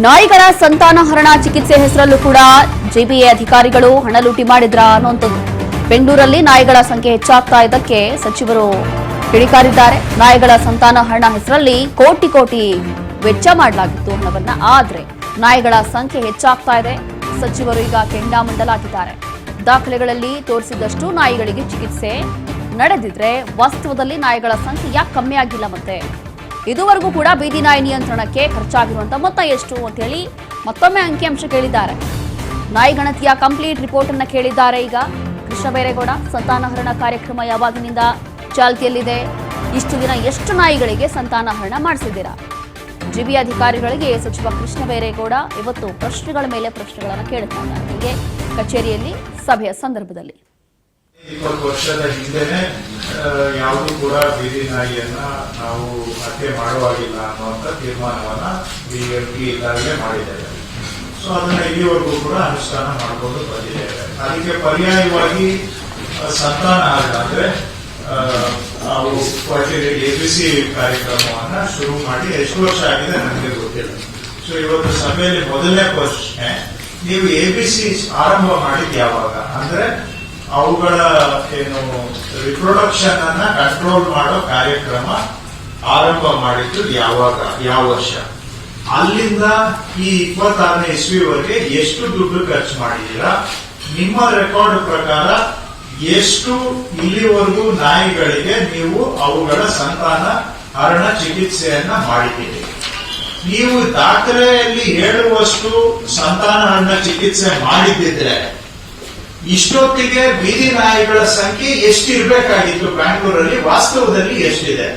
ನಾಯಿಗಳ ಸಂತಾನಹರಣ ಚಿಕಿತ್ಸೆ ಹೆಸರಲ್ಲೂ ಕೂಡ ಜಿಬಿಎ ಅಧಿಕಾರಿಗಳು ಹಣ ಲೂಟಿ ಮಾಡಿದ್ರ ಅನ್ನುವಂಥದ್ದು. ಬೆಂಗಳೂರಲ್ಲಿ ನಾಯಿಗಳ ಸಂಖ್ಯೆ ಹೆಚ್ಚಾಗ್ತಾ ಇದ್ದಕ್ಕೆ ಸಚಿವರು ಕಿಡಿಕಾರಿದ್ದಾರೆ. ನಾಯಿಗಳ ಸಂತಾನಹರಣ ಹೆಸರಲ್ಲಿ ಕೋಟಿ ಕೋಟಿ ವೆಚ್ಚ ಮಾಡಲಾಗಿತ್ತು ಹಣವನ್ನ. ಆದ್ರೆ ನಾಯಿಗಳ ಸಂಖ್ಯೆ ಹೆಚ್ಚಾಗ್ತಾ ಇದೆ. ಸಚಿವರು ಈಗ ಕೆಂಡಾಮಂಡಲಾಗಿದ್ದಾರೆ. ದಾಖಲೆಗಳಲ್ಲಿ ತೋರಿಸಿದಷ್ಟು ನಾಯಿಗಳಿಗೆ ಚಿಕಿತ್ಸೆ ನಡೆದಿದ್ರೆ ವಾಸ್ತವದಲ್ಲಿ ನಾಯಿಗಳ ಸಂಖ್ಯೆ ಯಾಕೆ ಕಮ್ಮಿ ಆಗಿಲ್ಲ? ಮತ್ತೆ ಇದುವರೆಗೂ ಕೂಡ ಬೀದಿ ನಾಯಿ ನಿಯಂತ್ರಣಕ್ಕೆ ಖರ್ಚಾಗಿರುವಂತಹ ಮೊತ್ತ ಎಷ್ಟು ಅಂತ ಹೇಳಿ ಮತ್ತೊಮ್ಮೆ ಅಂಕಿಅಂಶ ಕೇಳಿದ್ದಾರೆ. ನಾಯಿ ಗಣತಿಯ ಕಂಪ್ಲೀಟ್ ರಿಪೋರ್ಟ್ ಅನ್ನ ಕೇಳಿದ್ದಾರೆ. ಈಗ ಕೃಷ್ಣ ಬೈರೇಗೌಡ, ಸಂತಾನಹರಣ ಕಾರ್ಯಕ್ರಮ ಯಾವಾಗಿನಿಂದ ಚಾಲ್ತಿಯಲ್ಲಿದೆ? ಇಷ್ಟು ದಿನ ಎಷ್ಟು ನಾಯಿಗಳಿಗೆ ಸಂತಾನಹರಣ ಮಾಡಿಸಿದ್ದೀರಾ? ಜಿಬಿ ಅಧಿಕಾರಿಗಳಿಗೆ ಸಚಿವ ಕೃಷ್ಣ ಬೈರೇಗೌಡ ಇವತ್ತು ಪ್ರಶ್ನೆಗಳ ಮೇಲೆ ಪ್ರಶ್ನೆಗಳನ್ನು ಕೇಳ್ತಾ ಇದ್ದಾರೆ. ಹೀಗೆ ಕಚೇರಿಯಲ್ಲಿ ಸಭೆಯ ಸಂದರ್ಭದಲ್ಲಿ 20 ವರ್ಷದ ಹಿಂದೆನೆ ಯಾವುದೂ ಕೂಡ ಬೀದಿ ನಾಯಿಯನ್ನ ನಾವು ಹತ್ಯೆ ಮಾಡುವಾಗಿಲ್ಲ ಅನ್ನುವಂಥ ತೀರ್ಮಾನವನ್ನ ಬಿಎಂಪಿ ಇದ್ದಾಗಲೇ ಮಾಡಿದ್ದೇವೆ. ಸೊ ಅದನ್ನ ಇಲ್ಲಿವರೆಗೂ ಕೂಡ ಅನುಷ್ಠಾನ ಮಾಡಿಕೊಂಡು ಬಂದಿದ್ದೇವೆ. ಅದಕ್ಕೆ ಪರ್ಯಾಯವಾಗಿ ಸಂತಾನಹರಣ ಅಂದ್ರೆ ನಾವು ಫರ್ಟಿಲಿಟಿ ಎಬಿಸಿ ಕಾರ್ಯಕ್ರಮವನ್ನ ಶುರು ಮಾಡಿ ಎಷ್ಟು ವರ್ಷ ಆಗಿದೆ ನನಗೆ ಗೊತ್ತಿಲ್ಲ. ಸೊ ಇವತ್ತು ಸಭೆಯಲ್ಲಿ ಮೊದಲನೇ ಪ್ರಶ್ನೆ, ನೀವು ಎಬಿಸಿ ಆರಂಭ ಮಾಡಿದ್ ಯಾವಾಗ? ಅಂದ್ರೆ ಅವುಗಳ ಏನು ರಿಪ್ರೊಡಕ್ಷನ್ ಅನ್ನ ಕಂಟ್ರೋಲ್ ಮಾಡೋ ಕಾರ್ಯಕ್ರಮ ಆರಂಭ ಮಾಡಿದ್ದು ಯಾವಾಗ, ಯಾವ ವರ್ಷ? ಅಲ್ಲಿಂದ ಈ 26ನೇ ಇಸ್ವಿವರೆಗೆ ಎಷ್ಟು ದುಡ್ಡು ಖರ್ಚು ಮಾಡಿದ್ದೀರಾ? ನಿಮ್ಮ ರೆಕಾರ್ಡ್ ಪ್ರಕಾರ ಎಷ್ಟು ಇಲ್ಲಿವರೆಗೂ ನಾಯಿಗಳಿಗೆ ನೀವು ಅವುಗಳ ಸಂತಾನ ಹರಣ ಚಿಕಿತ್ಸೆಯನ್ನ ಮಾಡಿದ್ದೀರಿ? ನೀವು ದಾಖಲೆಯಲ್ಲಿ ಹೇಳುವಷ್ಟು ಸಂತಾನ ಹರಣ ಚಿಕಿತ್ಸೆ ಮಾಡಿದ್ದಿದ್ರೆ ಇಷ್ಟೊತ್ತಿಗೆ ಬೀದಿ ನಾಯಿಗಳ ಸಂಖ್ಯೆ ಎಷ್ಟಿರ್ಬೇಕಾಗಿತ್ತು? ಬ್ಯಾಂಗ್ಳೂರಲ್ಲಿ ವಾಸ್ತವದಲ್ಲಿ ಎಷ್ಟಿದೆ?